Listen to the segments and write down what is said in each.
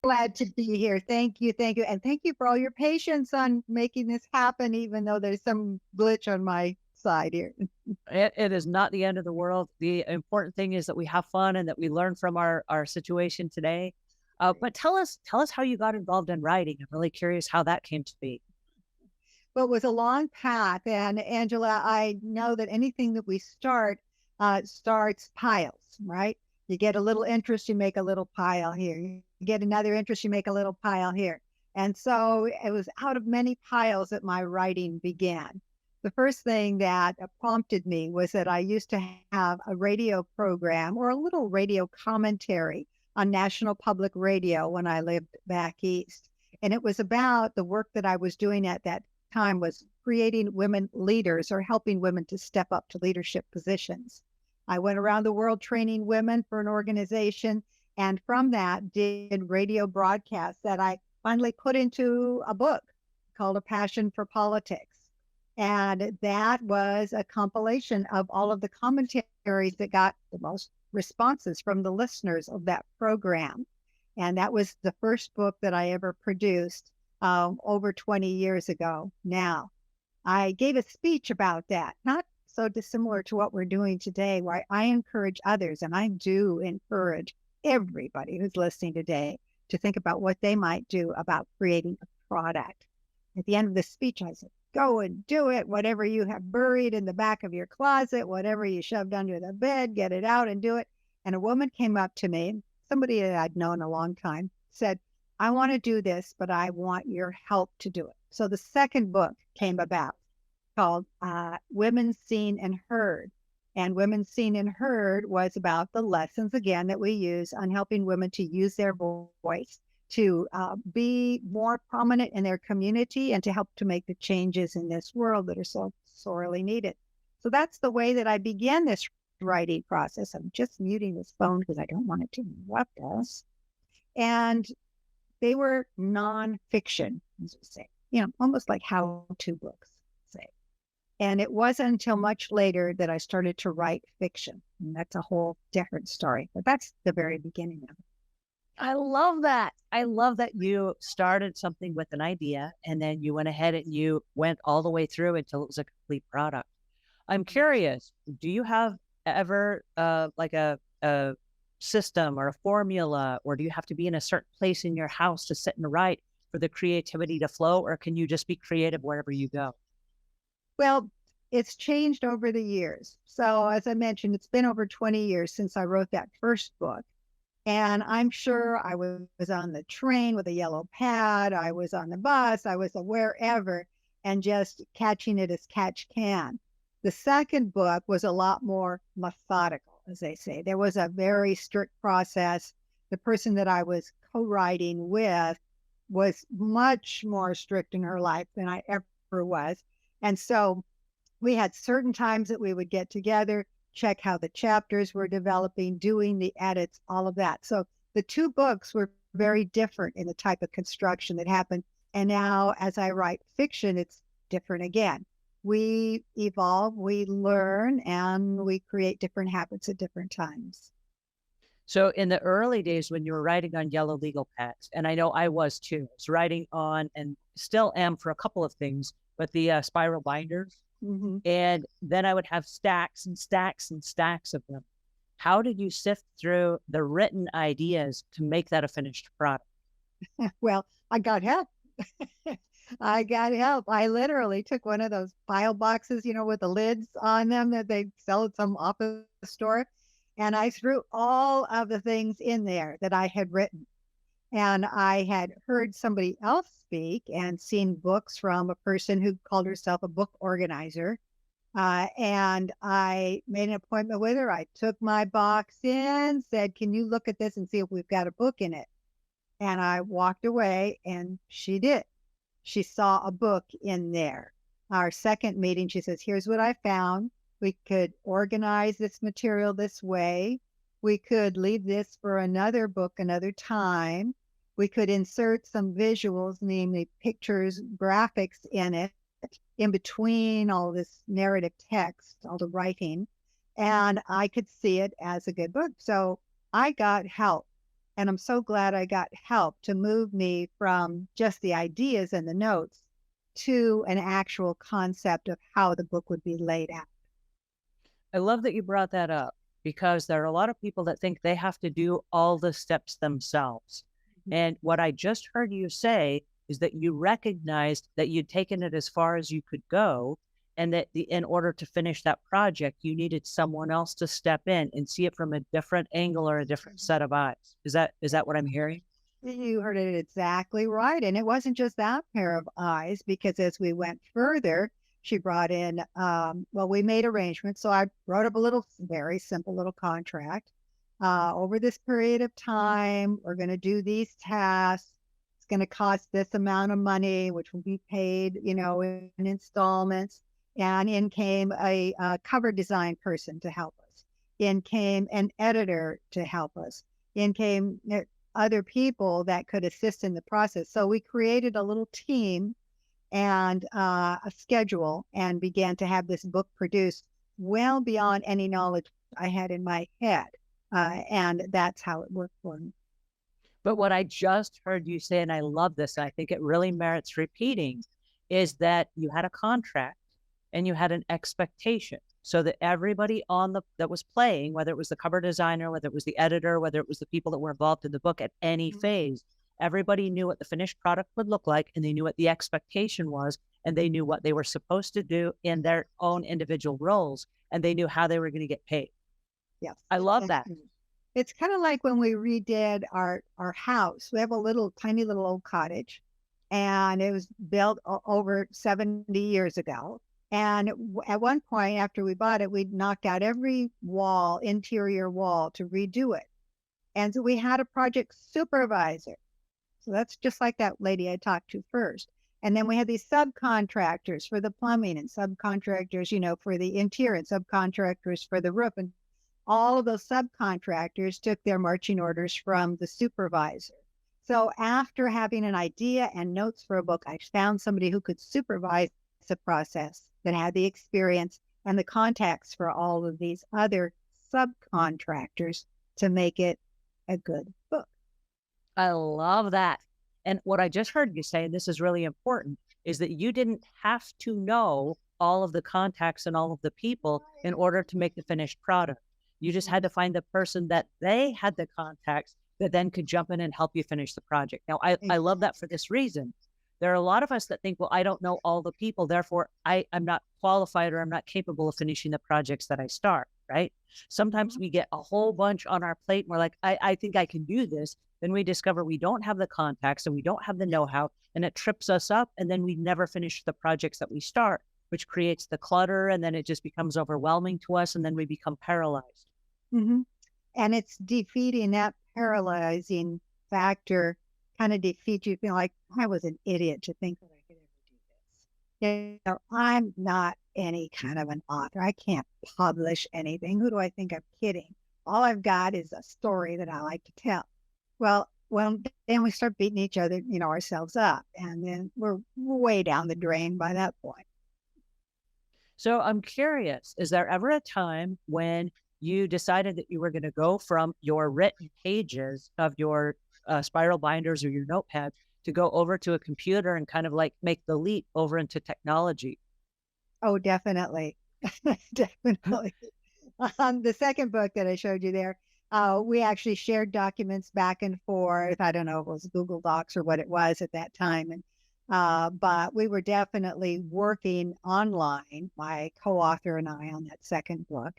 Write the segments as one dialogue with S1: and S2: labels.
S1: glad to be here. Thank you. Thank you. And thank you for all your patience on making this happen, even though there's some glitch on my side here.
S2: It is not the end of the world. The important thing is that we have fun and that we learn from our situation today. But tell us how you got involved in writing. I'm really curious how that came to be.
S1: Well, it was a long path. And Angela, I know that anything that we start starts piles, right? You get a little interest, you make a little pile here. You get another interest, you make a little pile here. And so it was out of many piles that my writing began. The first thing that prompted me was that I used to have a radio program or a little radio commentary on National Public Radio when I lived back east. And it was about the work that I was doing at that time was creating women leaders or helping women to step up to leadership positions. I went around the world training women for an organization, and from that did radio broadcasts that I finally put into a book called A Passion for Politics. And that was a compilation of all of the commentaries that got the most responses from the listeners of that program. And that was the first book that I ever produced over 20 years ago now. I gave a speech about that, not so dissimilar to what we're doing today, where I encourage others, and I do encourage everybody who's listening today to think about what they might do about creating a product. At the end of the speech, I said, go and do it. Whatever you have buried in the back of your closet, whatever you shoved under the bed, get it out and do it. And a woman came up to me, somebody that I'd known a long time, said, I want to do this, but I want your help to do it. So the second book came about called Women Seen and Heard. And Women Seen and Heard was about the lessons, again, that we use on helping women to use their voice, to be more prominent in their community and to help to make the changes in this world that are so sorely needed. So that's the way that I began this writing process. I'm just muting this phone because I don't want it to interrupt us. And they were nonfiction, as we say, almost like how-to books, say. And it wasn't until much later that I started to write fiction. And that's a whole different story, but that's the very beginning of it.
S2: I love that. I love that you started something with an idea and then you went ahead and you went all the way through until it was a complete product. I'm curious, do you have ever like a system or a formula, or do you have to be in a certain place in your house to sit and write for the creativity to flow, or can you just be creative wherever you go?
S1: Well, it's changed over the years. So as I mentioned, it's been over 20 years since I wrote that first book. And I'm sure I was on the train with a yellow pad, I was on the bus, I was wherever, and just catching it as catch can. The second book was a lot more methodical, as they say. There was a very strict process. The person that I was co-writing with was much more strict in her life than I ever was. And so we had certain times that we would get together, check how the chapters were developing, doing the edits, all of that. So the two books were very different in the type of construction that happened. And now as I write fiction, it's different again. We evolve, we learn, and we create different habits at different times.
S2: So in the early days when you were writing on yellow legal pads, and I know I was too, I was writing on, and still am for a couple of things, but the spiral binders.
S1: Mm-hmm.
S2: And then I would have stacks and stacks and stacks of them. How did you sift through the written ideas to make that a finished product?
S1: Well, I got help. I got help. I literally took one of those file boxes, with the lids on them that they sell at some office store. And I threw all of the things in there that I had written. And I had heard somebody else speak and seen books from a person who called herself a book organizer. And I made an appointment with her. I took my box in, said, can you look at this and see if we've got a book in it? And I walked away, and she did. She saw a book in there. Our second meeting, she says, here's what I found. We could organize this material this way. We could leave this for another book another time. We could insert some visuals, namely pictures, graphics in it, in between all this narrative text, all the writing, and I could see it as a good book. So I got help. And I'm so glad I got help to move me from just the ideas and the notes to an actual concept of how the book would be laid out.
S2: I love that you brought that up because there are a lot of people that think they have to do all the steps themselves. And what I just heard you say is that you recognized that you'd taken it as far as you could go, and that in order to finish that project, you needed someone else to step in and see it from a different angle or a different set of eyes. Is that what I'm hearing?
S1: You heard it exactly right. And it wasn't just that pair of eyes, because as we went further, she brought in, well, we made arrangements. So I wrote up a little, very simple little contract. Over this period of time, we're going to do these tasks. It's going to cost this amount of money, which will be paid, in installments. And in came a cover design person to help us. In came an editor to help us. In came other people that could assist in the process. So we created a little team and a schedule and began to have this book produced well beyond any knowledge I had in my head. And that's how it worked for me.
S2: But what I just heard you say, and I love this, and I think it really merits repeating, is that you had a contract and you had an expectation so that everybody that was playing, whether it was the cover designer, whether it was the editor, whether it was the people that were involved in the book at any phase, everybody knew what the finished product would look like, and they knew what the expectation was, and they knew what they were supposed to do in their own individual roles, and they knew how they were going to get paid.
S1: Yes.
S2: I love that.
S1: It's kind of like when we redid our house. We have a tiny little old cottage, and it was built over 70 years ago. And at one point after we bought it, we knocked out every interior wall to redo it. And so we had a project supervisor. So that's just like that lady I talked to first. And then we had these subcontractors for the plumbing, and subcontractors, for the interior, and subcontractors for the roof. And all of those subcontractors took their marching orders from the supervisor. So after having an idea and notes for a book, I found somebody who could supervise the process, that had the experience and the contacts for all of these other subcontractors to make it a good book.
S2: I love that. And what I just heard you say, and this is really important, is that you didn't have to know all of the contacts and all of the people in order to make the finished product. You just had to find the person that they had the contacts that then could jump in and help you finish the project. Now, I love that for this reason. There are a lot of us that think, well, I don't know all the people, therefore I'm not qualified or I'm not capable of finishing the projects that I start, right? Sometimes we get a whole bunch on our plate and we're like, I think I can do this. Then we discover we don't have the contacts and we don't have the know-how, and it trips us up, and then we never finish the projects that we start, which creates the clutter, and then it just becomes overwhelming to us, and then we become paralyzed.
S1: Mm-hmm. And it's defeating that paralyzing factor. Kind of defeat you, feel like I was an idiot to think that I could ever do this. I'm not any kind of an author. I can't publish anything. Who do I think I'm kidding? All I've got is a story that I like to tell. Well, then we start beating each other, ourselves up, and then we're way down the drain by that point.
S2: So I'm curious, is there ever a time when you decided that you were going to go from your written pages of your spiral binders or your notepad to go over to a computer and kind of like make the leap over into technology?
S1: Oh, definitely. Definitely. The second book that I showed you there, we actually shared documents back and forth. I don't know if it was Google Docs or what it was at that time. And but we were definitely working online, my co-author and I, on that second book.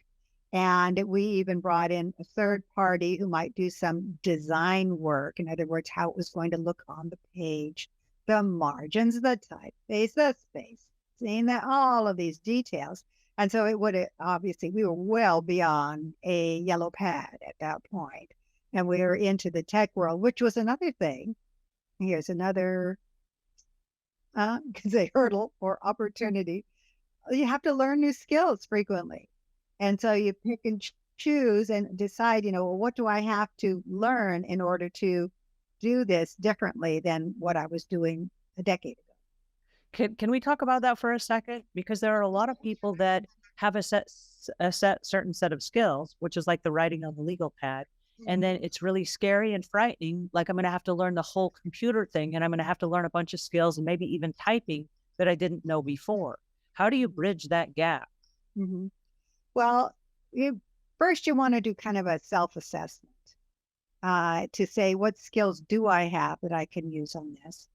S1: And we even brought in a third party who might do some design work. In other words, how it was going to look on the page, the margins, the typeface, the space, seeing that all of these details. And so it would obviously, we were well beyond a yellow pad at that point. And we were into the tech world, which was another thing. Here's another say hurdle or opportunity. You have to learn new skills frequently. And so you pick and choose and decide, well, what do I have to learn in order to do this differently than what I was doing a decade ago?
S2: Can we talk about that for a second? Because there are a lot of people that have a certain set of skills, which is like the writing on the legal pad. And then it's really scary and frightening. Like I'm going to have to learn the whole computer thing, and I'm going to have to learn a bunch of skills and maybe even typing that I didn't know before. How do you bridge that gap?
S1: Mm-hmm. Well, first you want to do kind of a self-assessment to say, what skills do I have that I can use on this?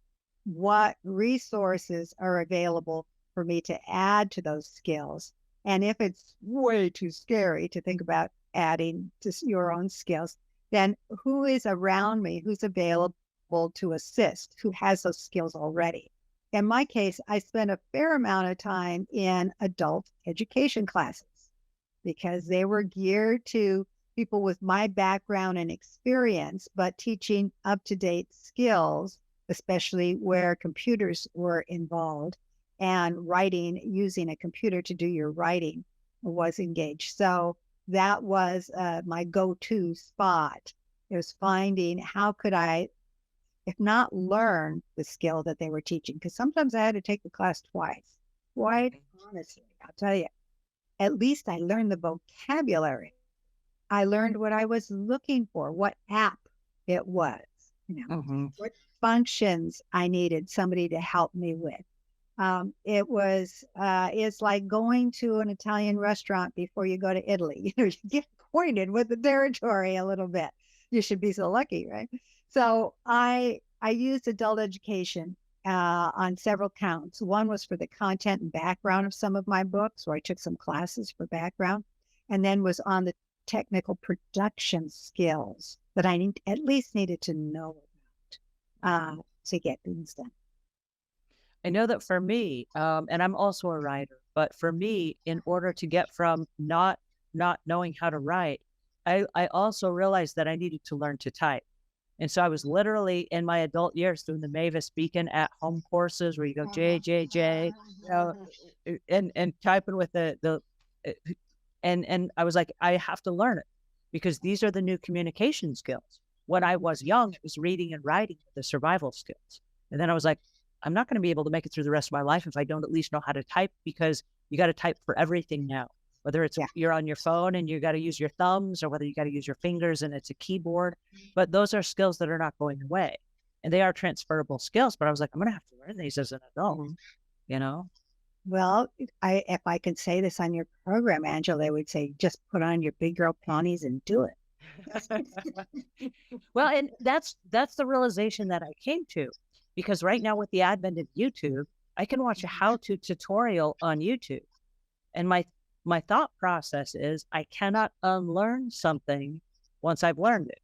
S1: What resources are available for me to add to those skills? And if it's way too scary to think about adding to your own skills, then who is around me, who's available to assist, who has those skills already? In my case, I spent a fair amount of time in adult education classes because they were geared to people with my background and experience, but teaching up-to-date skills, especially where computers were involved, and writing, using a computer to do your writing was engaged. So that was my go-to spot. It was finding how could I, if not learn the skill that they were teaching, because sometimes I had to take the class twice. Quite honestly, I'll tell you, at least I learned the vocabulary. I learned what I was looking for, what app it was, what functions I needed somebody to help me with. It's like going to an Italian restaurant before you go to Italy. You get acquainted with the territory a little bit. You should be so lucky, right? So I used adult education on several counts. One was for the content and background of some of my books, where I took some classes for background, and then was on the technical production skills that I at least needed to know about to get things done.
S2: I know that for me, and I'm also a writer, but for me, in order to get from not knowing how to write, I also realized that I needed to learn to type. And so I was literally in my adult years doing the Mavis Beacon at home courses where you go J, J, J, and typing with and I was like, I have to learn it because these are the new communication skills. When I was young, it was reading and writing, the survival skills. And then I was like, I'm not going to be able to make it through the rest of my life if I don't at least know how to type, because you got to type for everything now, whether it's you're on your phone and you got to use your thumbs, or whether you got to use your fingers and it's a keyboard. But those are skills that are not going away, and they are transferable skills. But I was like, I'm going to have to learn these as an adult,
S1: Well, if I could say this on your program, Angela, I would say, just put on your big girl panties and do it.
S2: Well, and that's the realization that I came to, because right now with the advent of YouTube, I can watch a how-to tutorial on YouTube. And my thought process is I cannot unlearn something once I've learned it.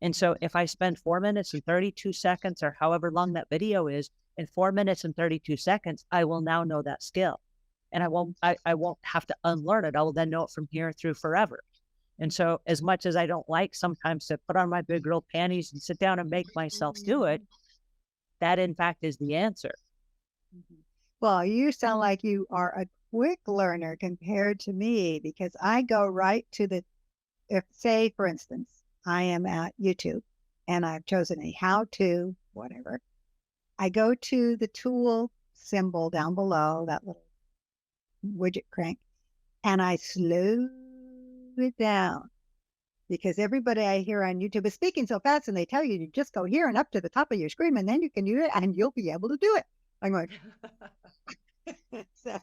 S2: And so if I spend 4 minutes and 32 seconds or however long that video is, in 4 minutes and 32 seconds, I will now know that skill. And I won't have to unlearn it. I will then know it from here through forever. And so as much as I don't like sometimes to put on my big girl panties and sit down and make myself do it, that in fact is the answer.
S1: Well, you sound like you are a quick learner compared to me, because I go right to if say, for instance, I am at YouTube and I've chosen a how-to, whatever. I go to the tool symbol down below, that little widget crank, and I slow it down, because everybody I hear on YouTube is speaking so fast, and they tell you to just go here and up to the top of your screen, and then you can do it and you'll be able to do it. I'm going, so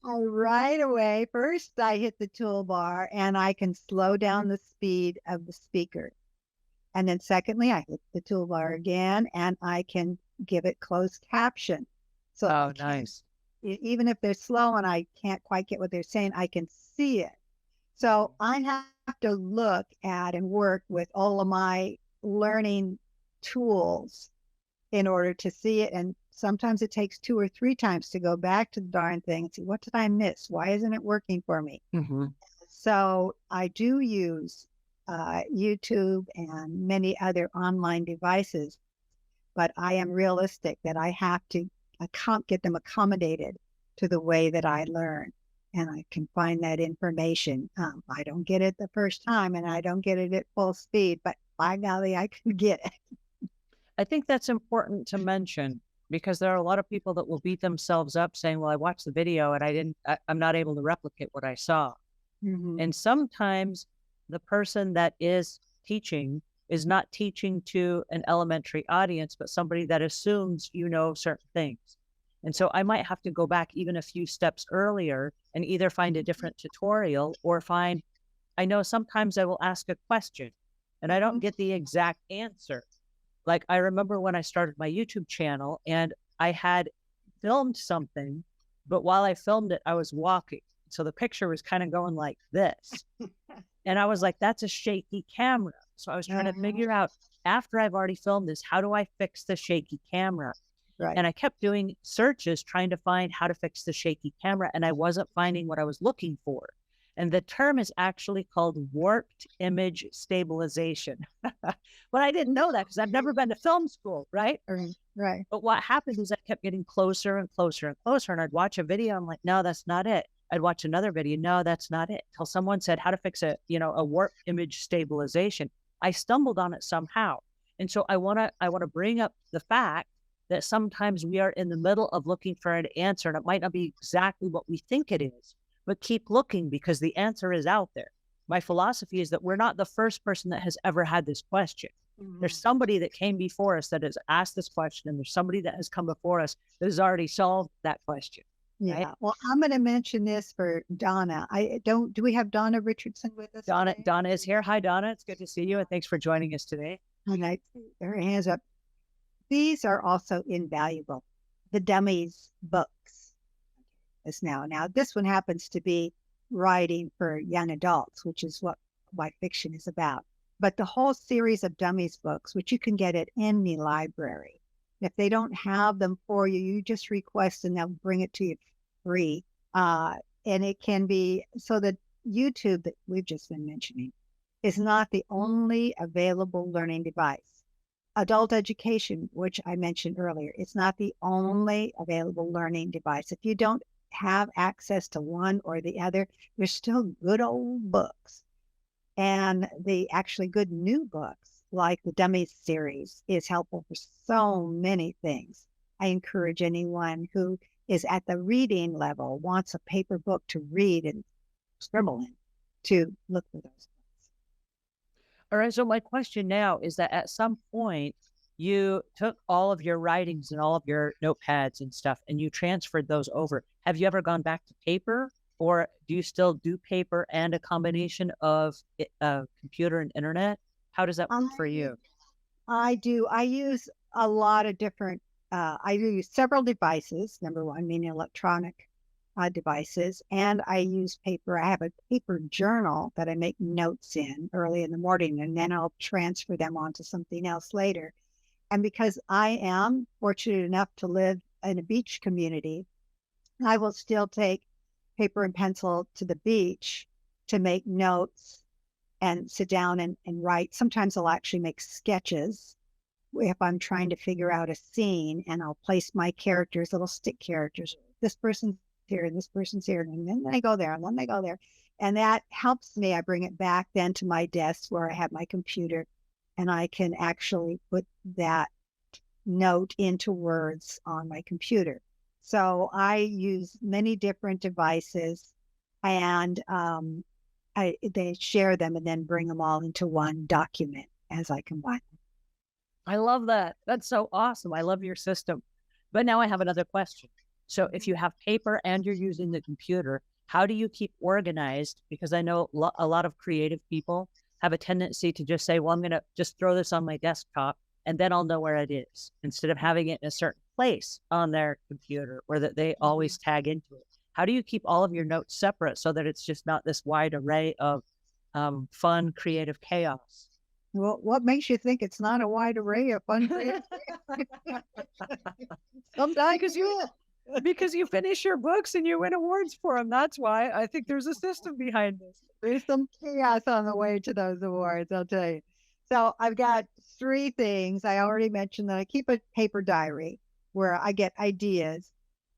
S1: right away, first I hit the toolbar and I can slow down the speed of the speaker. And then secondly, I hit the toolbar again and I can give it closed caption. So
S2: nice.
S1: Even if they're slow and I can't quite get what they're saying, I can see it. So I have to look at and work with all of my learning tools in order to see it. And sometimes it takes 2 or 3 times to go back to the darn thing and see, what did I miss? Why isn't it working for me? So I do use YouTube and many other online devices, but I am realistic that I have to get them accommodated to the way that I learn, and I can find that information. I don't get it the first time and I don't get it at full speed, but by golly, I can get it.
S2: I think that's important to mention, because there are a lot of people that will beat themselves up saying, well, I watched the video and I'm not able to replicate what I saw. And sometimes the person that is teaching is not teaching to an elementary audience, but somebody that assumes you know certain things. And so I might have to go back even a few steps earlier and either find a different tutorial or find, I know sometimes I will ask a question and I don't get the exact answer. Like I remember when I started my YouTube channel and I had filmed something, but while I filmed it, I was walking. So the picture was kind of going like this. And I was like, that's a shaky camera. So I was trying to figure out, after I've already filmed this, how do I fix the shaky camera?
S1: Right.
S2: And I kept doing searches trying to find how to fix the shaky camera, and I wasn't finding what I was looking for. And the term is actually called warped image stabilization. But I didn't know that because I've never been to film school, right?
S1: Right.
S2: But what happened is I kept getting closer and closer and closer, and I'd watch a video. I'm like, no, that's not it. I'd watch another video. No, that's not it. Till someone said how to fix a warped image stabilization. I stumbled on it somehow. And so I want to bring up the fact that sometimes we are in the middle of looking for an answer, and it might not be exactly what we think it is, but keep looking because the answer is out there. My philosophy is that we're not the first person that has ever had this question. There's somebody that came before us that has asked this question, and there's somebody that has come before us that has already solved that question.
S1: Yeah.
S2: Right?
S1: Well, I'm going to mention this for Donna. Do we have Donna Richardson with us?
S2: Donna is here. Hi, Donna. It's good to see you. And thanks for joining us today.
S1: And I see her hands up. These are also invaluable. The Dummies books is now. This one happens to be writing for young adults, which is what my fiction is about. But the whole series of Dummies books, which you can get at any library, if they don't have them for you, you just request and they'll bring it to you free. And it can be so that YouTube that we've just been mentioning is not the only available learning device. Adult education, which I mentioned earlier, it's not the only available learning device. If you don't have access to one or the other, there's still good old books. And the actually good new books, like the Dummies series, is helpful for so many things. I encourage anyone who is at the reading level, wants a paper book to read and scribble in, to look for those books.
S2: All right. So my question now is that at some point you took all of your writings and all of your notepads and stuff and you transferred those over. Have you ever gone back to paper, or do you still do paper and a combination of computer and internet? How does that work for you?
S1: I do. I use a lot of different, I use several devices, number one, meaning electronic devices, and I use paper. I have a paper journal that I make notes in early in the morning, and then I'll transfer them onto something else later. And because I am fortunate enough to live in a beach community, I will still take paper and pencil to the beach to make notes and sit down and write. Sometimes I'll actually make sketches if I'm trying to figure out a scene, and I'll place my characters, little stick characters. This person's here and this person's here, and then I go there and then I go there. And that helps me. I bring it back then to my desk where I have my computer, and I can actually put that note into words on my computer. So I use many different devices, and they share them and then bring them all into one document as I combine them.
S2: I love that. That's so awesome. I love your system. But now I have another question. So if you have paper and you're using the computer, how do you keep organized? Because I know a lot of creative people have a tendency to just say, well, I'm going to just throw this on my desktop and then I'll know where it is, instead of having it in a certain place on their computer or that they always tag into it. How do you keep all of your notes separate so that it's just not this wide array of fun, creative chaos?
S1: Well, what makes you think it's not a wide array of fun creative chaos? Sometimes
S2: because you finish your books and you win awards for them. That's why I think there's a system behind this.
S1: There's some chaos on the way to those awards, I'll tell you. So I've got 3 things. I already mentioned that I keep a paper diary where I get ideas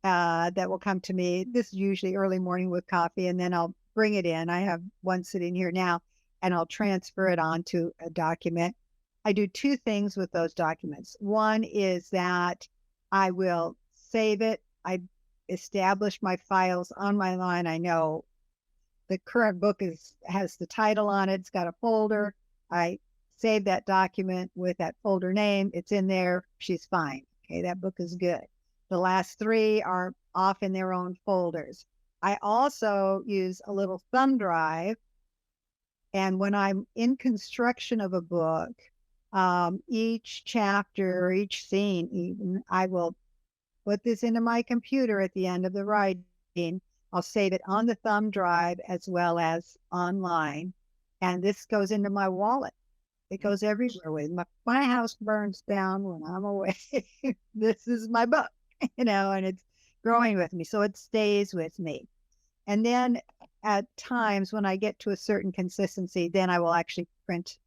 S1: that will come to me. This is usually early morning with coffee, and then I'll bring it in. I have one sitting here now, and I'll transfer it onto a document. I do 2 things with those documents. One is that I will save it. I establish my files on my line. I know the current book has the title on it. It's got a folder. I save that document with that folder name. It's in there. She's fine. Okay, that book is good. The last 3 are off in their own folders. I also use a little thumb drive. And when I'm in construction of a book, each chapter or each scene, even, I will put this into my computer at the end of the writing. I'll save it on the thumb drive as well as online. And this goes into my wallet. It goes everywhere with me. My house burns down when I'm away. This is my book, and it's growing with me. So it stays with me. And then at times when I get to a certain consistency, then I will actually print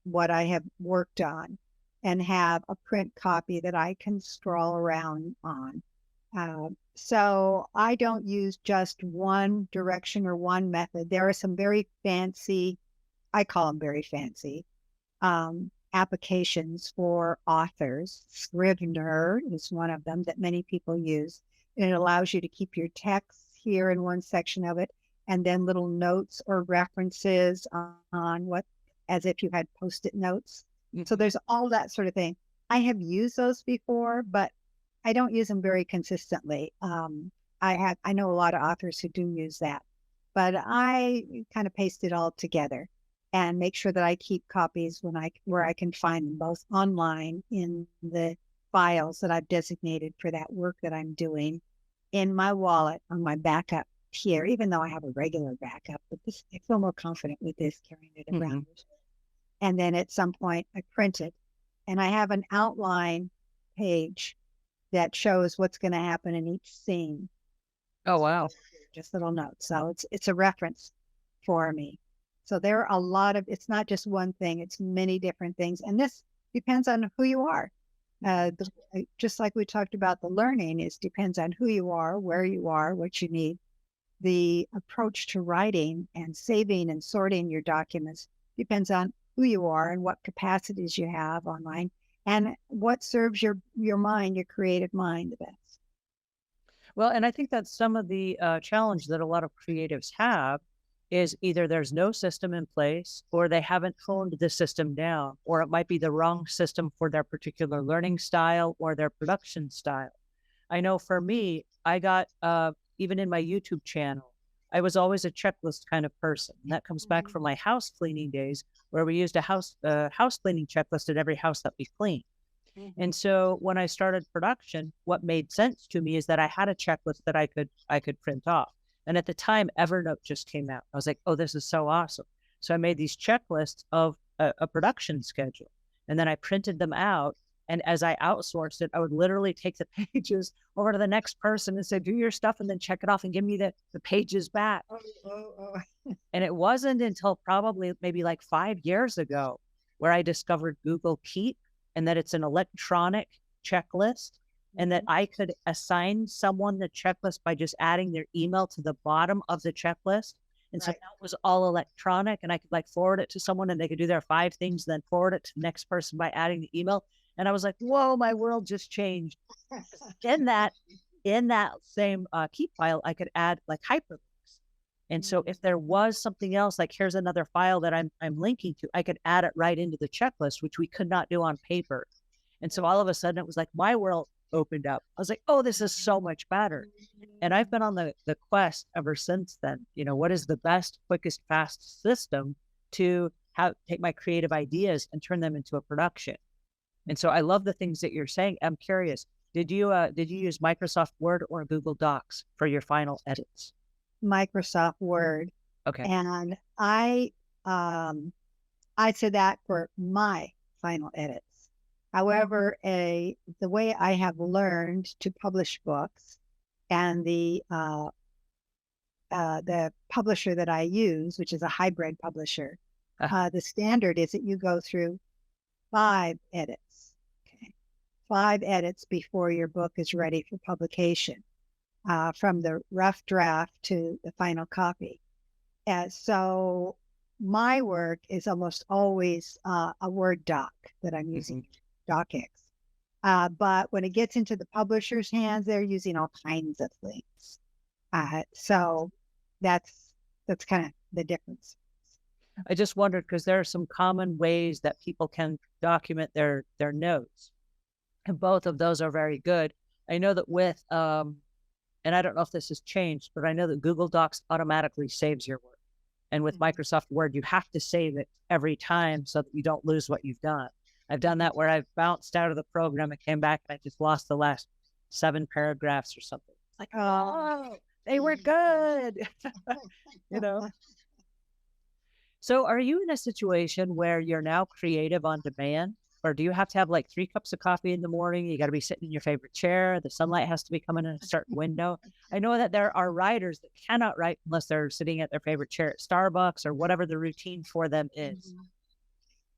S1: what I have worked on and have a print copy that I can scroll around on. So I don't use just one direction or one method. There are some very fancy, I call them very fancy, applications for authors. Scrivener is one of them that many people use. And it allows you to keep your text here in one section of it, and then little notes or references on what, as if you had Post-it notes. So there's all that sort of thing. I have used those before, but I don't use them very consistently. I know a lot of authors who do use that, but I kind of paste it all together and make sure that I keep copies where I can find them, both online in the files that I've designated for that work that I'm doing, in my wallet on my backup here, even though I have a regular backup, but this, I feel more confident with this, carrying it around. And then at some point I print it, and I have an outline page that shows what's going to happen in each scene.
S2: Oh, wow.
S1: Just little notes. So it's a reference for me. So there are a lot of, it's not just one thing, it's many different things. And this depends on who you are. Just like we talked about the learning, it depends on who you are, where you are, what you need. The approach to writing and saving and sorting your documents depends on who you are and what capacities you have online and what serves your mind, your creative mind the best.
S2: Well, and I think that's some of the challenge that a lot of creatives have is either there's no system in place, or they haven't honed the system down, or it might be the wrong system for their particular learning style or their production style. I know for me, I got, even in my YouTube channel, I was always a checklist kind of person. And that comes back from my house cleaning days, where we used a house cleaning checklist at every house that we cleaned. And so when I started production, what made sense to me is that I had a checklist that I could print off. And at the time, Evernote just came out. I was like, oh, this is so awesome. So I made these checklists of a production schedule, and then I printed them out. And as I outsourced it, I would literally take the pages over to the next person and say, do your stuff and then check it off and give me the pages back. And it wasn't until probably maybe like 5 years ago where I discovered Google Keep, and that it's an electronic checklist, and that I could assign someone the checklist by just adding their email to the bottom of the checklist. And so that was all electronic, and I could like forward it to someone and they could do their 5 things, then forward it to the next person by adding the email. And I was like, whoa, my world just changed. In that same Keep file, I could add like hyperlinks. And so if there was something else, like here's another file that I'm linking to, I could add it right into the checklist, which we could not do on paper. And so all of a sudden it was like my world opened up. I was like, oh, this is so much better. And I've been on the quest ever since then. What is the best, quickest, fast system to take my creative ideas and turn them into a production? And so I love the things that you're saying. I'm curious, did you use Microsoft Word or Google Docs for your final edits?
S1: Microsoft Word.
S2: Okay.
S1: And I said that for my final edits. However, the way I have learned to publish books, and the publisher that I use, which is a hybrid publisher, the standard is that you go through 5 edits. Okay. 5 edits before your book is ready for publication, from the rough draft to the final copy. So my work is almost always a Word doc that I'm using. DocX. But when it gets into the publisher's hands, they're using all kinds of things. So that's kind of the difference.
S2: I just wondered because there are some common ways that people can document their notes, and both of those are very good. I know that with and I don't know if this has changed, but I know that Google Docs automatically saves your work. And with
S1: Mhm.
S2: Microsoft Word, you have to save it every time so that you don't lose what you've done. I've done that where I've bounced out of the program and came back and I just lost the last 7 paragraphs or something. It's like, oh, they were good. you know? So are you in a situation where you're now creative on demand? Or do you have to have like 3 cups of coffee in the morning? You got to be sitting in your favorite chair. The sunlight has to be coming in a certain window. I know that there are writers that cannot write unless they're sitting at their favorite chair at Starbucks or whatever the routine for them is.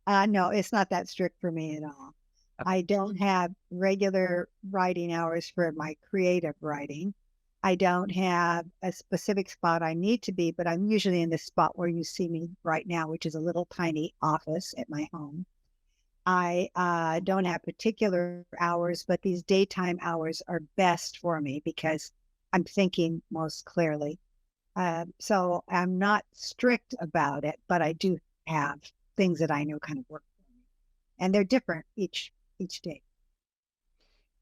S1: Mhm. No, it's not that strict for me at all.
S2: Okay.
S1: I don't have regular writing hours for my creative writing. I don't have a specific spot I need to be, but I'm usually in the spot where you see me right now, which is a little tiny office at my home. I don't have particular hours, but these daytime hours are best for me because I'm thinking most clearly. So I'm not strict about it, but I do have things that I know kind of work for me, and they're different each day.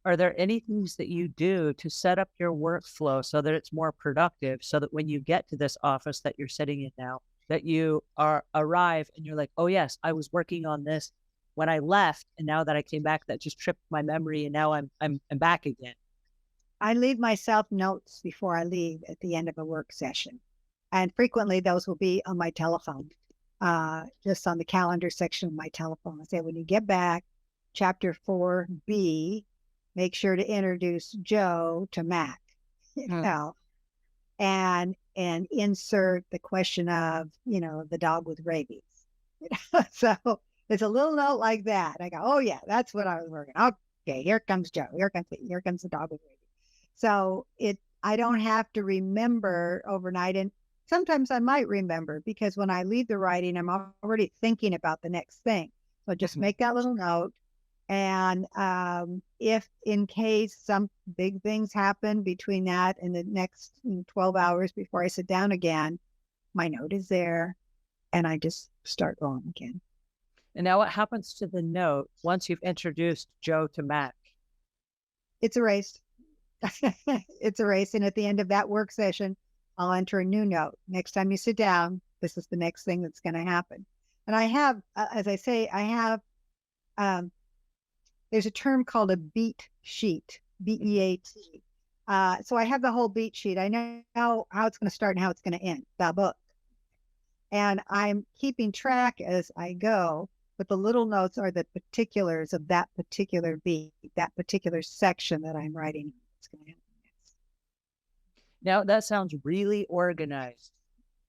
S2: Are there any things that you do to set up your workflow so that it's more productive, so that when you get to this office that you're sitting in now, that you arrive and you're like, oh yes, I was working on this when I left, and now that I came back, that just tripped my memory, and now I'm back again.
S1: I leave myself notes before I leave at the end of a work session, and frequently those will be on my telephone, just on the calendar section of my telephone. I say, when you get back, chapter 4B, make sure to introduce Joe to Mac, you
S2: Mm.
S1: know, and insert the question of, the dog with rabies. So it's a little note like that. I go, oh yeah, that's what I was working. Okay, here comes Joe. Here comes the dog with rabies. So I don't have to remember overnight. And sometimes I might remember because when I leave the writing, I'm already thinking about the next thing. So just make that little note. And if in case some big things happen between that and the next 12 hours before I sit down again, my note is there and I just start going again.
S2: And now what happens to the note once you've introduced Joe to Mac?
S1: It's erased. It's erased. And at the end of that work session, I'll enter a new note. Next time you sit down, this is the next thing that's going to happen. And I have, as I say, um, there's a term called a beat sheet, BEAT. So I have the whole beat sheet. I know how it's going to start and how it's going to end, the book. And I'm keeping track as I go, but the little notes are the particulars of that particular beat, that particular section that I'm writing. What's going to happen next.
S2: Now that sounds really organized.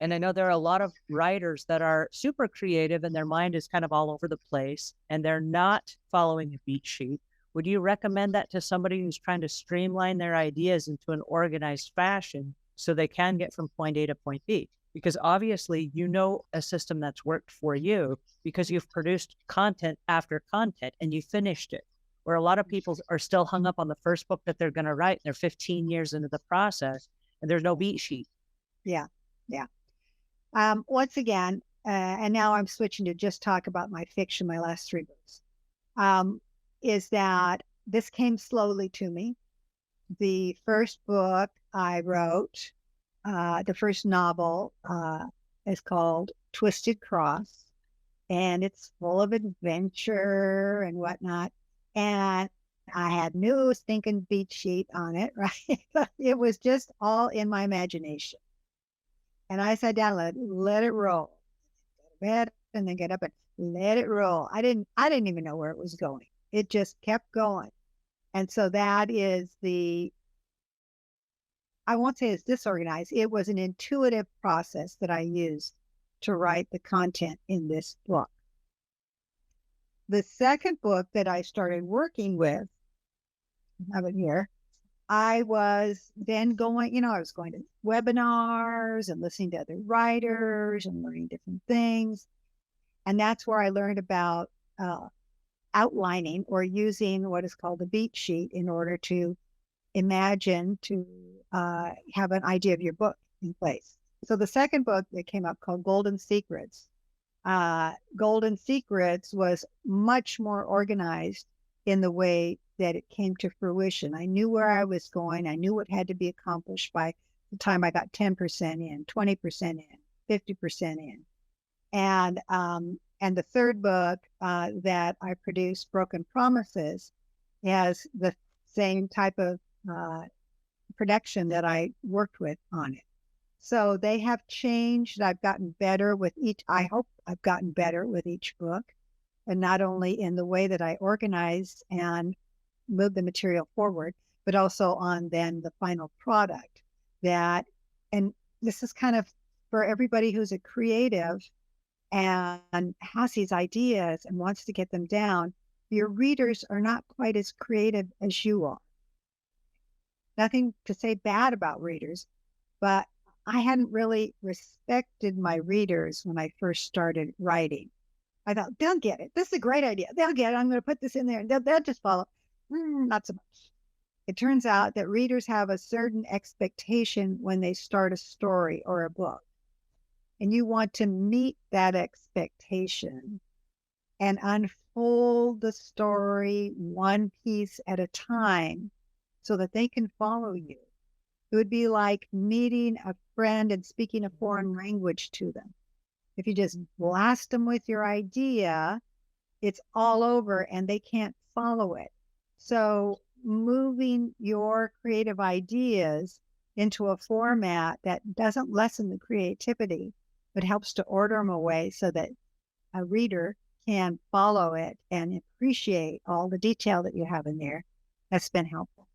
S2: And I know there are a lot of writers that are super creative and their mind is kind of all over the place and they're not following a beat sheet. Would you recommend that to somebody who's trying to streamline their ideas into an organized fashion so they can get from point A to point B? Because obviously you know a system that's worked for you because you've produced content after content and you finished it. Where a lot of people are still hung up on the first book that they're going to write. They're 15 years into the process and there's no beat sheet.
S1: Yeah. Yeah. Once again, and now I'm switching to just talk about my fiction, my last 3 books, is that this came slowly to me. The first book I wrote, the first novel, is called Twisted Cross, and it's full of adventure and whatnot. And I had no stinking beat sheet on it, right? It was just all in my imagination. And I sat down, let it roll. Go to bed and then get up and let it roll. I didn't even know where it was going. It just kept going. And so that is I won't say it's disorganized. It was an intuitive process that I used to write the content in this book. The second book that I started working with, I have it here, I was then going, I was going to webinars and listening to other writers and learning different things. And that's where I learned about outlining or using what is called a beat sheet in order to imagine, to have an idea of your book in place. So the second book that came up called Golden Secrets Golden Secrets was much more organized in the way that it came to fruition. I knew where I was going. I knew what had to be accomplished by the time I got 10% in, 20% in, 50% in. And the third book that I produced, Broken Promises, has the same type of production that I worked with on it. So they have changed. I've gotten better with each. I hope I've gotten better with each book, and not only in the way that I organize and move the material forward, but also on then the final product. That, and this is kind of for everybody who's a creative and has these ideas and wants to get them down. Your readers are not quite as creative as you are. Nothing to say bad about readers, but I hadn't really respected my readers when I first started writing. I thought, they'll get it. This is a great idea. They'll get it. I'm going to put this in there and they'll just follow. Not so much. It turns out that readers have a certain expectation when they start a story or a book. And you want to meet that expectation and unfold the story one piece at a time so that they can follow you. It would be like meeting a friend and speaking a foreign language to them. If you just blast them with your idea, it's all over and they can't follow it. So moving your creative ideas into a format that doesn't lessen the creativity, but helps to order them away so that a reader can follow it and appreciate all the detail that you have in there, that's been helpful.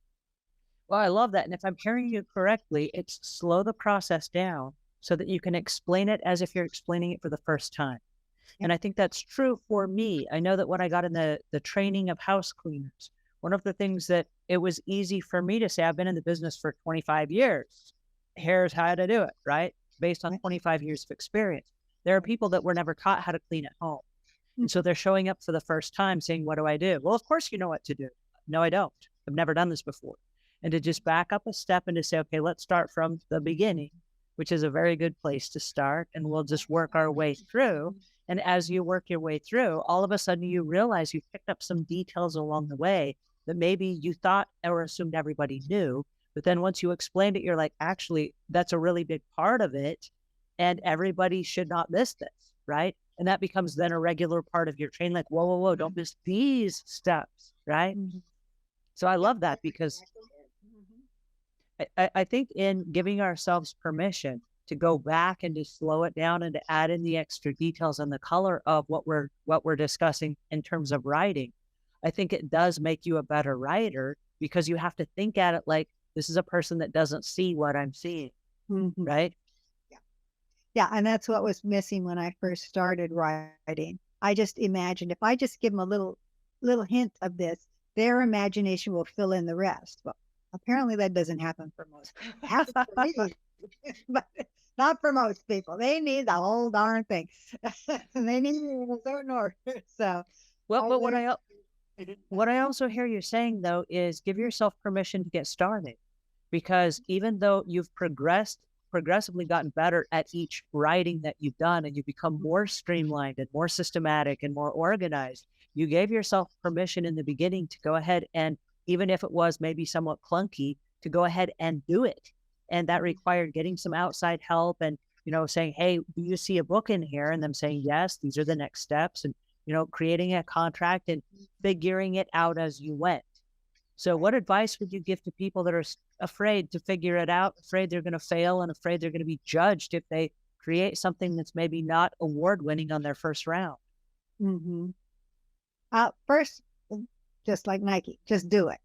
S2: Well, I love that. And if I'm hearing you correctly, it's slow the process down so that you can explain it as if you're explaining it for the first time. And I think that's true for me. I know that when I got in the training of house cleaners, one of the things that it was easy for me to say, I've been in the business for 25 years. Here's how to do it, right? Based on 25 years of experience. There are people that were never taught how to clean at home. And so they're showing up for the first time saying, what do I do? Well, of course you know what to do. No, I don't. I've never done this before. And to just back up a step and to say, okay, let's start from the beginning, which is a very good place to start. And we'll just work our way through. And as you work your way through, all of a sudden you realize you've picked up some details along the way that maybe you thought or assumed everybody knew. But then once you explained it, you're like, actually, that's a really big part of it. And everybody should not miss this, right? And that becomes then a regular part of your training. Like, whoa, whoa, whoa, don't miss these steps, right? So I love that because I think in giving ourselves permission to go back and to slow it down and to add in the extra details and the color of what we're discussing in terms of writing, I think it does make you a better writer because you have to think at it like, this is a person that doesn't see what I'm seeing, right?
S1: Yeah, and that's what was missing when I first started writing. I just imagined if I just give them a little hint of this, their imagination will fill in the rest. Well, apparently that doesn't happen for most people. Happens for me, but not for most people. They need the whole darn thing. And they need it in a certain order. So,
S2: well, but what I also hear you saying though is give yourself permission to get started, because even though you've progressively gotten better at each writing that you've done and you become more streamlined and more systematic and more organized, you gave yourself permission in the beginning to go ahead and, even if it was maybe somewhat clunky, to go ahead and do it. And that required getting some outside help and, saying, hey, do you see a book in here? And them saying, yes, these are the next steps. And, creating a contract and figuring it out as you went. So what advice would you give to people that are afraid to figure it out, afraid they're going to fail and afraid they're going to be judged if they create something that's maybe not award-winning on their first round?
S1: First, just like Nike, just do it.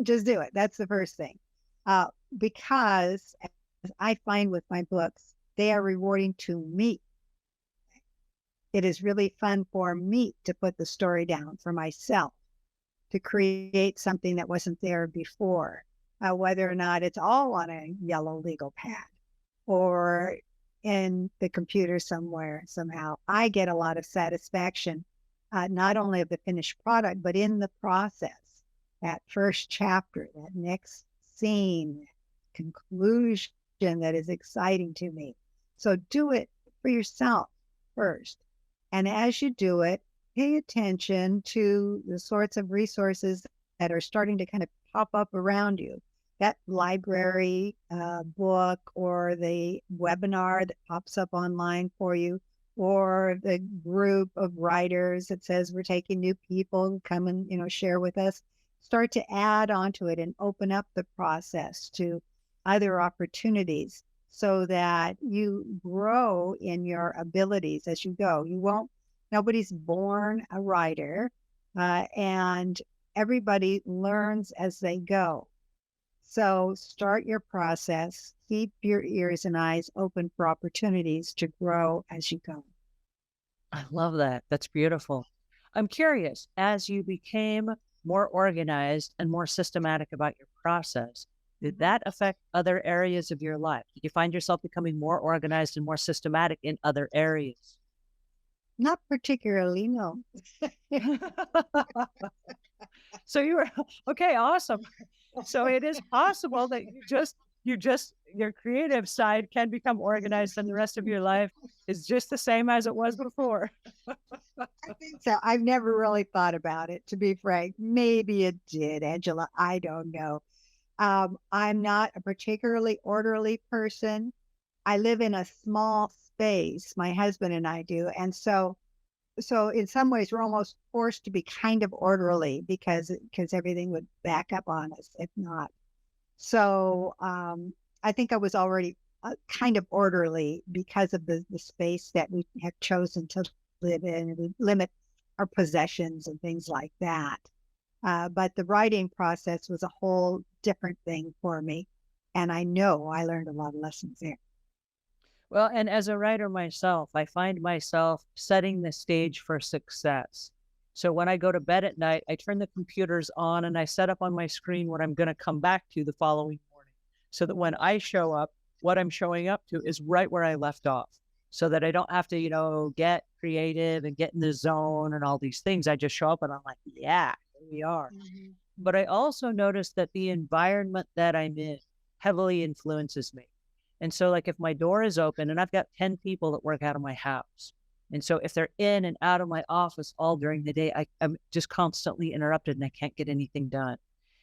S1: Just do it. That's the first thing. Because as I find with my books, they are rewarding to me. It is really fun for me to put the story down for myself, to create something that wasn't there before, whether or not it's all on a yellow legal pad or in the computer somewhere. Somehow I get a lot of satisfaction, not only of the finished product, but in the process, that first chapter, that next scene, conclusion that is exciting to me. So do it for yourself. first. And as you do it, pay attention to the sorts of resources that are starting to kind of pop up around you. That library book or the webinar that pops up online for you, or the group of writers that says we're taking new people, come and share with us. Start to add onto it and open up the process to other opportunities so that you grow in your abilities as you go. Nobody's born a writer, and everybody learns as they go. So start your process, keep your ears and eyes open for opportunities to grow as you go.
S2: I love that. That's beautiful. I'm curious, as you became more organized and more systematic about your process, did that affect other areas of your life? Did you find yourself becoming more organized and more systematic in other areas?
S1: Not particularly, no.
S2: So you were okay, awesome. So it is possible that your creative side can become organized and the rest of your life is just the same as it was before.
S1: I think so. I've never really thought about it, to be frank. Maybe it did, Angela. I don't know. I'm not a particularly orderly person. I live in a small space, my husband and I do. And so in some ways we're almost forced to be kind of orderly because everything would back up on us if not. So I think I was already kind of orderly because of the space that we have chosen to live in. We limit our possessions and things like that. But the writing process was a whole different thing for me. And I know I learned a lot of lessons there.
S2: Well, and as a writer myself, I find myself setting the stage for success. So when I go to bed at night, I turn the computers on and I set up on my screen what I'm going to come back to the following morning so that when I show up, what I'm showing up to is right where I left off so that I don't have to, get creative and get in the zone and all these things. I just show up and I'm like, yeah, here we are.
S1: Mm-hmm.
S2: But I also noticed that the environment that I'm in heavily influences me. And so like if my door is open and I've got 10 people that work out of my house, and so if they're in and out of my office all during the day, I'm just constantly interrupted and I can't get anything done.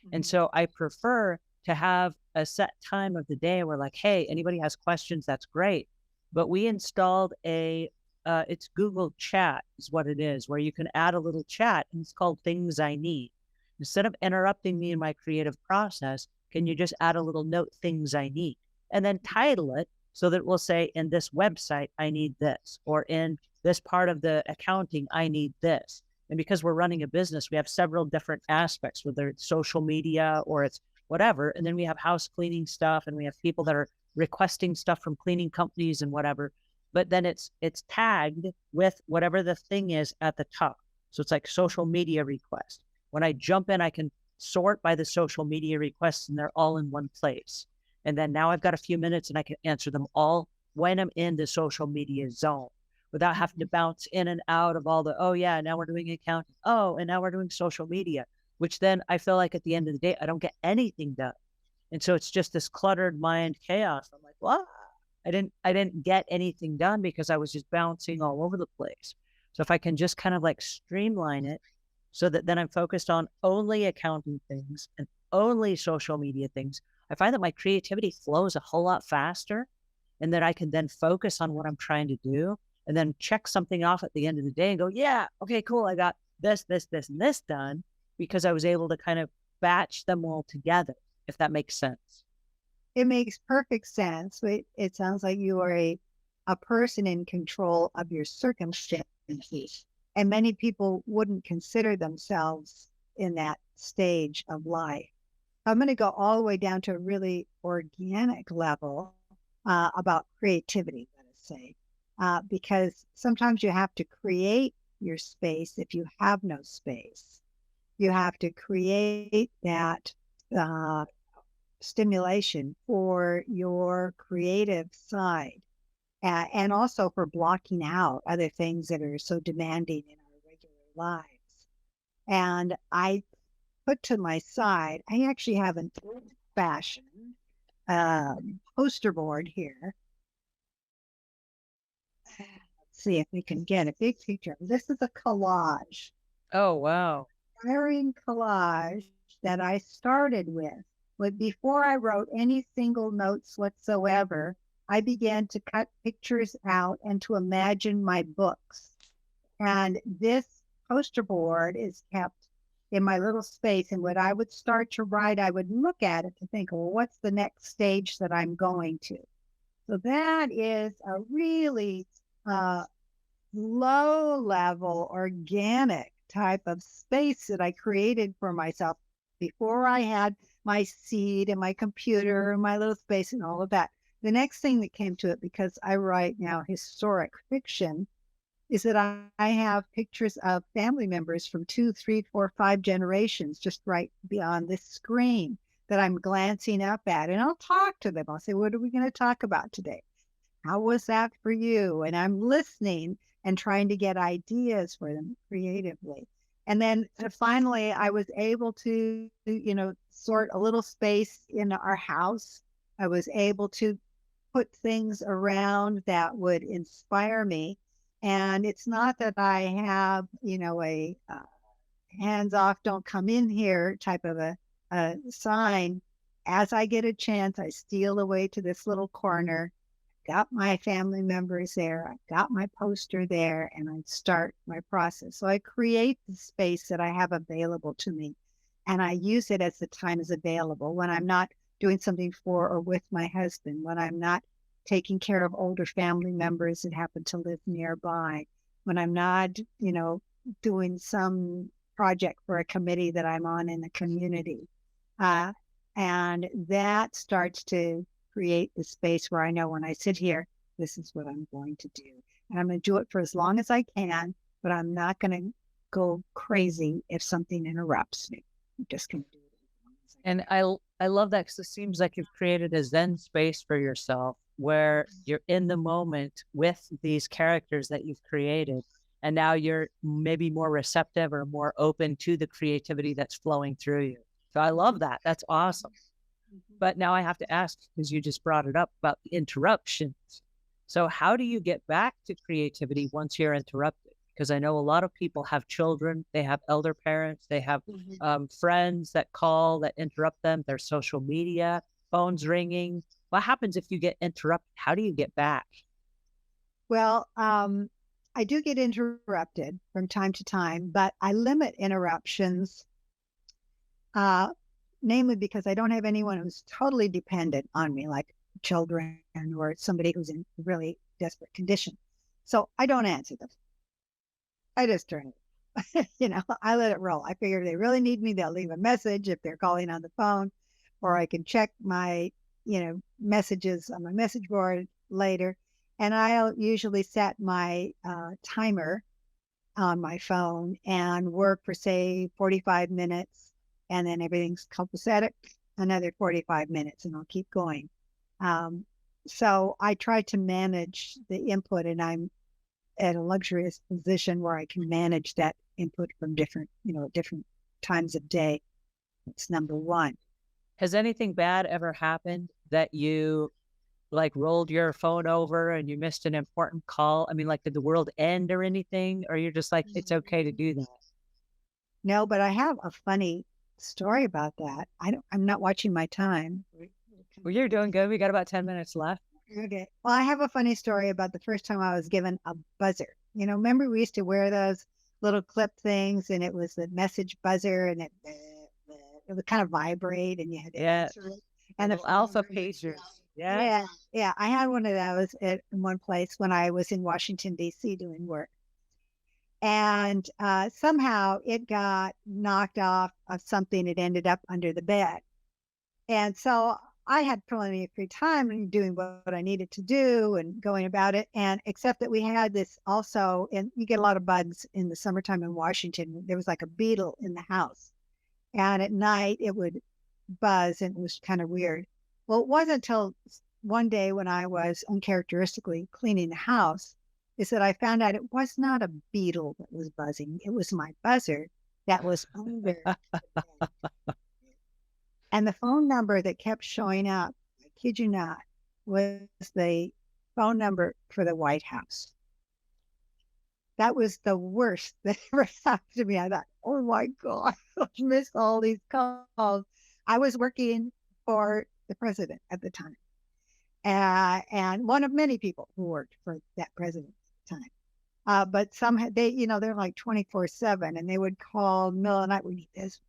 S2: Mm-hmm. And so I prefer to have a set time of the day where like, hey, anybody has questions, that's great. But we installed it's Google Chat is what it is, where you can add a little chat and it's called Things I Need. Instead of interrupting me in my creative process, can you just add a little note, Things I Need? And then title it so that it will say, in this website, I need this, or in this part of the accounting, I need this. And because we're running a business, we have several different aspects, whether it's social media or it's whatever. And then we have house cleaning stuff and we have people that are requesting stuff from cleaning companies and whatever. But then it's tagged with whatever the thing is at the top. So it's like social media request. When I jump in, I can sort by the social media requests and they're all in one place. And then now I've got a few minutes and I can answer them all when I'm in the social media zone without having to bounce in and out of all the, oh yeah, now we're doing accounting. Oh, and now we're doing social media, which then I feel like at the end of the day, I don't get anything done. And so it's just this cluttered mind chaos. I'm like, what? I didn't get anything done because I was just bouncing all over the place. So if I can just kind of like streamline it so that then I'm focused on only accounting things and only social media things, I find that my creativity flows a whole lot faster and that I can then focus on what I'm trying to do and then check something off at the end of the day and go, yeah, okay, cool. I got this, and this done because I was able to kind of batch them all together, if that makes sense.
S1: It makes perfect sense. It sounds like you are a person in control of your circumstances. And many people wouldn't consider themselves in that stage of life. I'm going to go all the way down to a really organic level about creativity, let us say, because sometimes you have to create your space if you have no space. You have to create that stimulation for your creative side and also for blocking out other things that are so demanding in our regular lives. And I put to my side, I actually have an old-fashioned poster board here. Let's see if we can get a big picture. This is a collage,
S2: Oh, wow.
S1: inspiring collage that I started with before I wrote any single notes whatsoever. I began to cut pictures out and to imagine my books. And this poster board is kept in my little space. And when I would start to write, I would look at it to think, well, what's the next stage that I'm going to? So that is a really low level, organic type of space that I created for myself before I had my seat and my computer and my little space and all of that. The next thing that came to it, because I write now historic fiction, is that I have pictures of family members from 2, 3, 4, 5 generations just right beyond this screen that I'm glancing up at. And I'll talk to them. I'll say, what are we going to talk about today? How was that for you? And I'm listening and trying to get ideas for them creatively. And then finally, I was able to, sort a little space in our house. I was able to put things around that would inspire me. And it's not that I have, a hands off, don't come in here type of a sign. As I get a chance, I steal away to this little corner, got my family members there, I got my poster there, and I start my process. So I create the space that I have available to me, and I use it as the time is available when I'm not doing something for or with my husband, when I'm not taking care of older family members that happen to live nearby, when I'm not, doing some project for a committee that I'm on in the community. And that starts to create the space where I know when I sit here, this is what I'm going to do. And I'm going to do it for as long as I can, but I'm not going to go crazy if something interrupts me. I'm just going to do it.
S2: And I love that because it seems like you've created a Zen space for yourself where you're in the moment with these characters that you've created. And now you're maybe more receptive or more open to the creativity that's flowing through you. So I love that. That's awesome. But now I have to ask, because you just brought it up about the interruptions. So how do you get back to creativity once you're interrupted? Because I know a lot of people have children, they have elder parents, they have friends that call, that interrupt them, their social media, phones ringing. What happens if you get interrupted? How do you get back?
S1: Well, I do get interrupted from time to time, but I limit interruptions, namely because I don't have anyone who's totally dependent on me, like children or somebody who's in really desperate condition. So I don't answer them. I just turn it. I let it roll. I figure if they really need me, they'll leave a message if they're calling on the phone, or I can check my, messages on my message board later. And I'll usually set my timer on my phone and work for, say, 45 minutes. And then everything's copacetic, another 45 minutes, and I'll keep going. So I try to manage the input, and I'm at a luxurious position where I can manage that input from different times of day. It's number one.
S2: Has anything bad ever happened that you rolled your phone over and you missed an important call? I mean, did the world end or anything? Or you're just like, it's okay to do that?
S1: No, but I have a funny story about that. I'm not watching my time.
S2: Well, you're doing good. We got about 10 minutes left.
S1: Okay. Well, I have a funny story about the first time I was given a buzzer. Remember we used to wear those little clip things, and it was the message buzzer, and it would kind of vibrate, and you had to answer it. And the
S2: alpha pagers.
S1: Yeah. I had one of those in one place when I was in Washington, D.C. doing work. And somehow it got knocked off of something. It ended up under the bed. And so I had plenty of free time and doing what I needed to do and going about it. And except that we had this also, and you get a lot of bugs in the summertime in Washington. There was like a beetle in the house. And at night it would buzz, and it was kind of weird. Well, it wasn't until one day when I was uncharacteristically cleaning the house is that I found out it was not a beetle that was buzzing. It was my buzzer that was under. And the phone number that kept showing up, I kid you not, was the phone number for the White House. that was the worst that ever happened to me. I thought, oh my God, I missed all these calls. I was working for the president at the time, and one of many people who worked for that president at the time. But some they, they're like 24/7, and they would call middle of the night. We need this,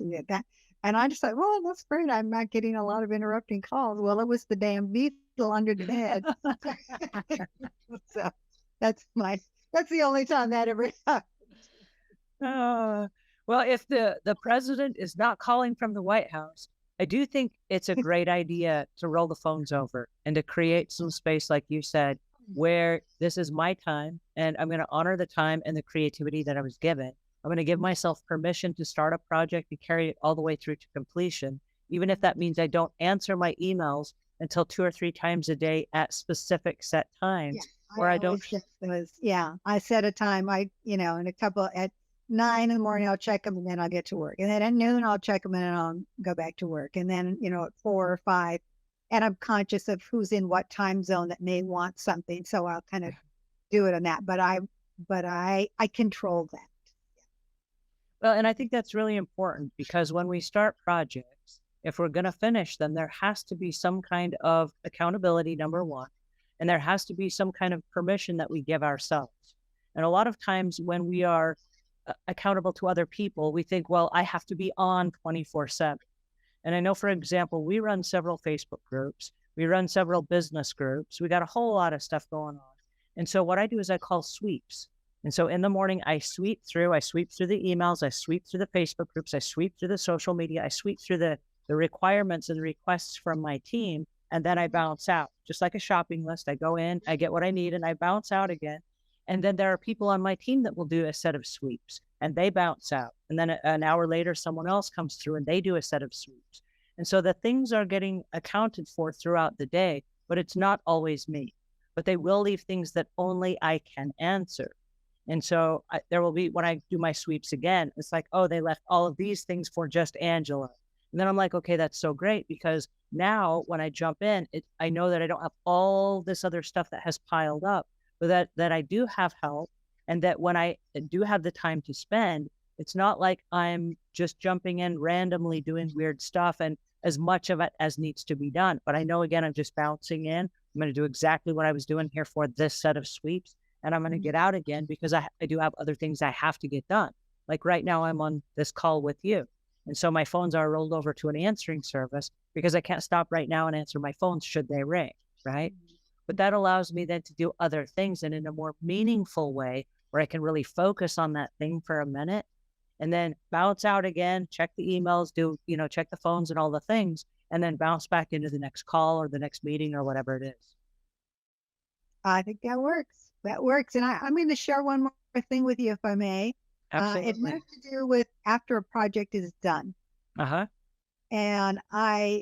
S1: we need that. And I just thought, well, that's great. I'm not getting a lot of interrupting calls. Well, it was the damn beetle under the bed. So that's the only time that ever happened.
S2: Well, if the president is not calling from the White House, I do think it's a great idea to roll the phones over and to create some space, like you said, where this is my time and I'm going to honor the time and the creativity that I was given. I'm going to give myself permission to start a project and carry it all the way through to completion, even if that means I don't answer my emails until 2 or 3 times a day at specific set times.
S1: Yeah,
S2: where I don't.
S1: I set a time. In a couple at 9 in the morning, I'll check them and then I'll get to work. And then at noon, I'll check them and then I'll go back to work. And then, at 4 or 5, and I'm conscious of who's in what time zone that may want something. So I'll kind of do it on that. But I control that.
S2: Well, and I think that's really important because when we start projects, if we're going to finish them, there has to be some kind of accountability, number one, and there has to be some kind of permission that we give ourselves. And a lot of times when we are accountable to other people, we think, well, I have to be on 24/7. And I know, for example, we run several Facebook groups, we run several business groups, we got a whole lot of stuff going on. And so what I do is I call sweeps. And so in the morning, I sweep through the emails, I sweep through the Facebook groups, I sweep through the social media, I sweep through the requirements and the requests from my team, and then I bounce out. Just like a shopping list, I go in, I get what I need, and I bounce out again. And then there are people on my team that will do a set of sweeps, and they bounce out. And then an hour later, someone else comes through, and they do a set of sweeps. And so the things are getting accounted for throughout the day, but it's not always me. But they will leave things that only I can answer. And so there will be, when I do my sweeps again, it's like, oh, they left all of these things for just Angela. And then I'm like, okay, that's so great, because now when I jump in, I know that I don't have all this other stuff that has piled up, but that I do have help, and that when I do have the time to spend, it's not like I'm just jumping in randomly doing weird stuff and as much of it as needs to be done. But I know, again, I'm just bouncing in. I'm going to do exactly what I was doing here for this set of sweeps. And I'm going to get out again because I do have other things I have to get done. Like right now, I'm on this call with you. And so my phones are rolled over to an answering service because I can't stop right now and answer my phones should they ring, right? But that allows me then to do other things and in a more meaningful way where I can really focus on that thing for a minute and then bounce out again, check the emails, check the phones and all the things, and then bounce back into the next call or the next meeting or whatever it is.
S1: I think that works. That works. And I'm going to share one more thing with you, if I may.
S2: Absolutely.
S1: It has to do with after a project is done.
S2: Uh-huh.
S1: And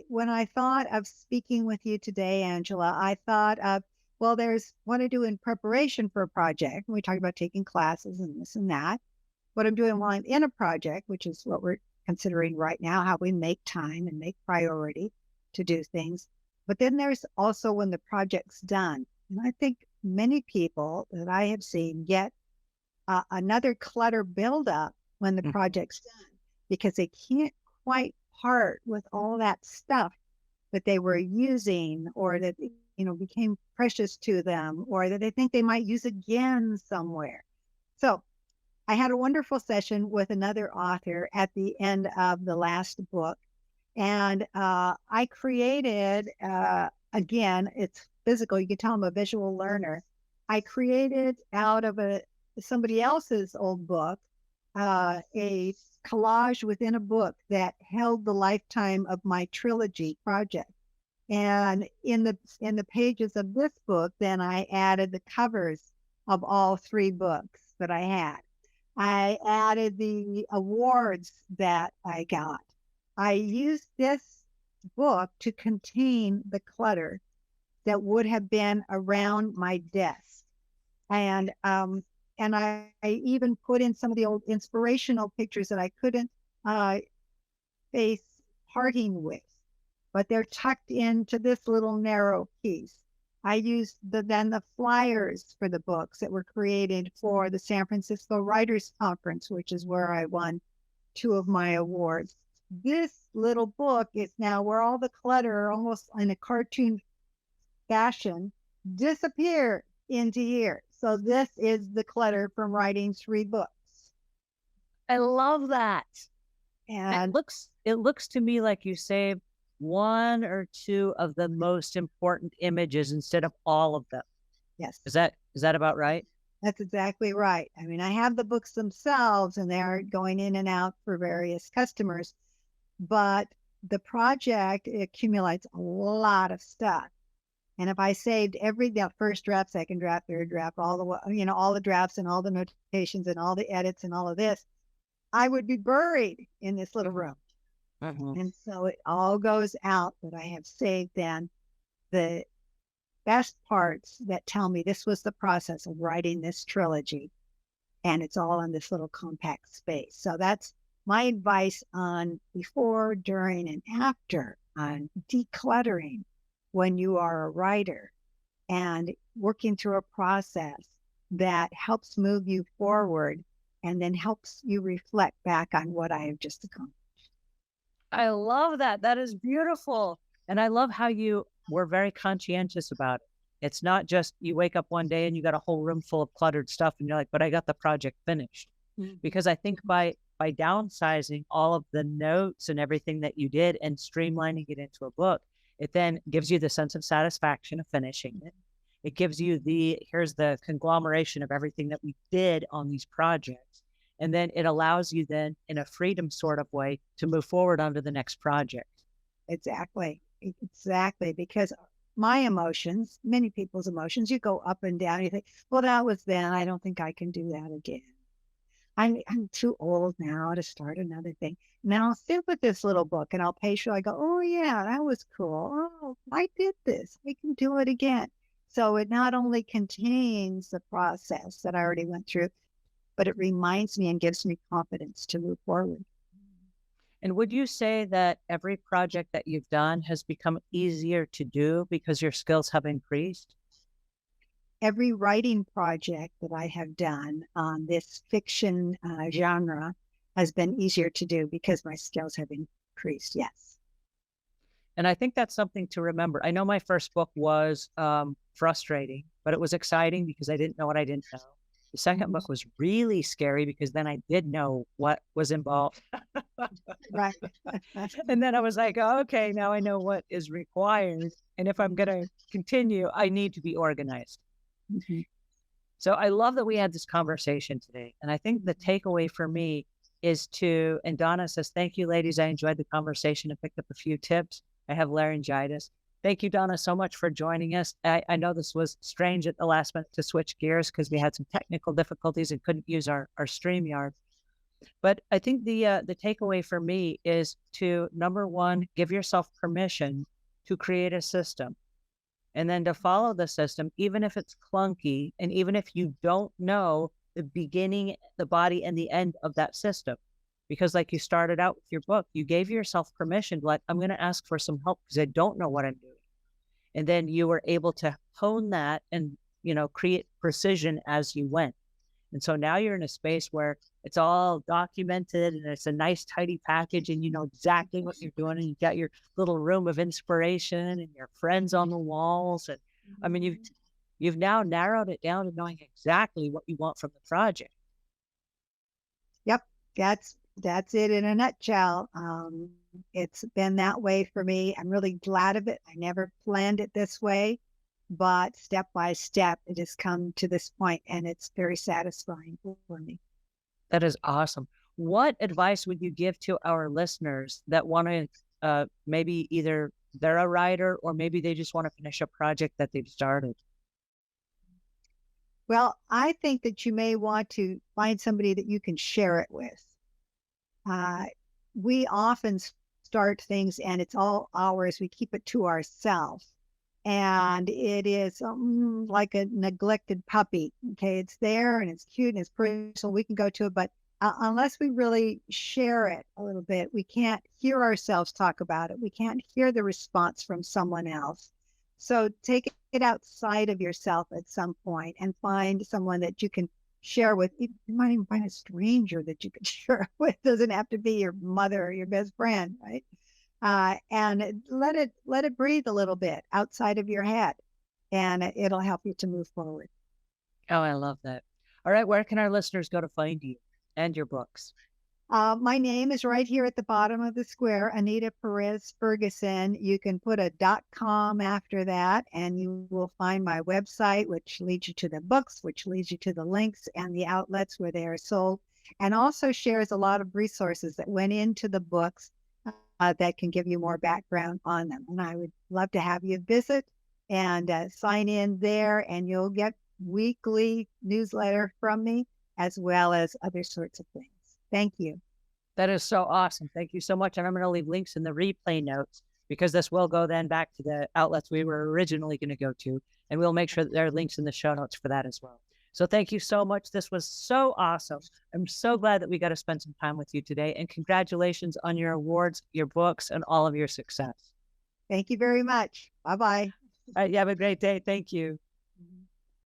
S1: when I thought of speaking with you today, Angela, I thought of, well, there's what I do in preparation for a project. We talk about taking classes and this and that. What I'm doing while I'm in a project, which is what we're considering right now, how we make time and make priority to do things. But then there's also when the project's done. And I think many people that I have seen get another clutter buildup when the project's done because they can't quite part with all that stuff that they were using or that became precious to them or that they think they might use again somewhere. So I had a wonderful session with another author at the end of the last book, and I created again, it's physical. You can tell I'm a visual learner. I created out of somebody else's old book a collage within a book that held the lifetime of my trilogy project. And in the pages of this book, then I added the covers of all 3 books that I had. I added the awards that I got. I used this book to contain the clutter that would have been around my desk. And I even put in some of the old inspirational pictures that I couldn't face parting with, but they're tucked into this little narrow piece. I used the flyers for the books that were created for the San Francisco Writers Conference, which is where I won 2 of my awards. This little book is now where all the clutter, almost in a cartoon fashion, disappeared into here. So this is the clutter from writing 3 books.
S2: I love that.
S1: And
S2: it looks to me like you saved 1 or 2 of the most important images instead of all of them.
S1: yes,
S2: Is that about right?
S1: that's exactly right. I mean, I have the books themselves and they're going in and out for various customers, but the project accumulates a lot of stuff. And if I saved the first draft, second draft, third draft, all the drafts and all the notations and all the edits and all of this, I would be buried in this little room. And so it all goes out, but I have saved then the best parts that tell me this was the process of writing this trilogy. And it's all in this little compact space. So that's my advice on before, during, and after on decluttering when you are a writer and working through a process that helps move you forward and then helps you reflect back on what I have just accomplished.
S2: I love that. That is beautiful. And I love how you were very conscientious about it. It's not just you wake up one day and you got a whole room full of cluttered stuff and you're like, but I got the project finished. Because I think by downsizing all of the notes and everything that you did and streamlining it into a book, it then gives you the sense of satisfaction of finishing it. It gives you here's the conglomeration of everything that we did on these projects. And then it allows you then in a freedom sort of way to move forward onto the next project.
S1: Exactly. Because my emotions, many people's emotions, you go up and down. You think, well, that was then. I don't think I can do that again. I'm too old now to start another thing. Now I'll sit with this little book and I'll page through. I go, oh yeah, that was cool. Oh, I did this. I can do it again. So it not only contains the process that I already went through, but it reminds me and gives me confidence to move forward.
S2: And would you say that every project that you've done has become easier to do because your skills have increased?
S1: Every writing project that I have done on this fiction genre has been easier to do because my skills have increased. Yes.
S2: And I think that's something to remember. I know my first book was frustrating, but it was exciting because I didn't know what I didn't know. The second book was really scary because then I did know what was involved.
S1: Right.
S2: And then I was like, oh, okay, now I know what is required. And if I'm going to continue, I need to be organized. So I love that we had this conversation today. And I think the takeaway for me is and Donna says, thank you, ladies. I enjoyed the conversation and picked up a few tips. I have laryngitis. Thank you, Donna, so much for joining us. I know this was strange at the last minute to switch gears because we had some technical difficulties and couldn't use our StreamYard. But I think the takeaway for me is to, number one, give yourself permission to create a system. And then to follow the system, even if it's clunky, and even if you don't know the beginning, the body, and the end of that system. Because like you started out with your book, you gave yourself permission, like, I'm going to ask for some help because I don't know what I'm doing. And then you were able to hone that and, create precision as you went. And so now you're in a space where it's all documented and it's a nice, tidy package and you know exactly what you're doing. And you've got your little room of inspiration and your friends on the walls. And I mean, you've now narrowed it down to knowing exactly what you want from the project.
S1: Yep. That's it in a nutshell. It's been that way for me. I'm really glad of it. I never planned it this way, but step by step, it has come to this point and it's very satisfying for me.
S2: That is awesome. What advice would you give to our listeners that want to maybe either they're a writer or maybe they just want to finish a project that they've started?
S1: Well, I think that you may want to find somebody that you can share it with. We often start things and it's all ours. We keep it to ourselves. And it is like a neglected puppy. Okay, it's there and it's cute and it's pretty, so we can go to it. But unless we really share it a little bit, we can't hear ourselves talk about it. We can't hear the response from someone else. So take it outside of yourself at some point and find someone that you can share with. You might even find a stranger that you can share with. It doesn't have to be your mother or your best friend, right? And let it breathe a little bit outside of your head, and it'll help you to move forward.
S2: Oh, I love that. All right. Where can our listeners go to find you and your books?
S1: My name is right here at the bottom of the square, Anita Perez Ferguson. You can put a .com after that, and you will find my website, which leads you to the books, which leads you to the links and the outlets where they are sold, and also shares a lot of resources that went into the books that can give you more background on them. And I would love to have you visit and sign in there, and you'll get weekly newsletter from me, as well as other sorts of things. Thank you.
S2: That is so awesome. Thank you so much. And I'm going to leave links in the replay notes, because this will go then back to the outlets we were originally going to go to. And we'll make sure that there are links in the show notes for that as well. So thank you so much. This was so awesome. I'm so glad that we got to spend some time with you today. And congratulations on your awards, your books, and all of your success.
S1: Thank you very much. Bye-bye.
S2: All right. You have a great day. Thank you.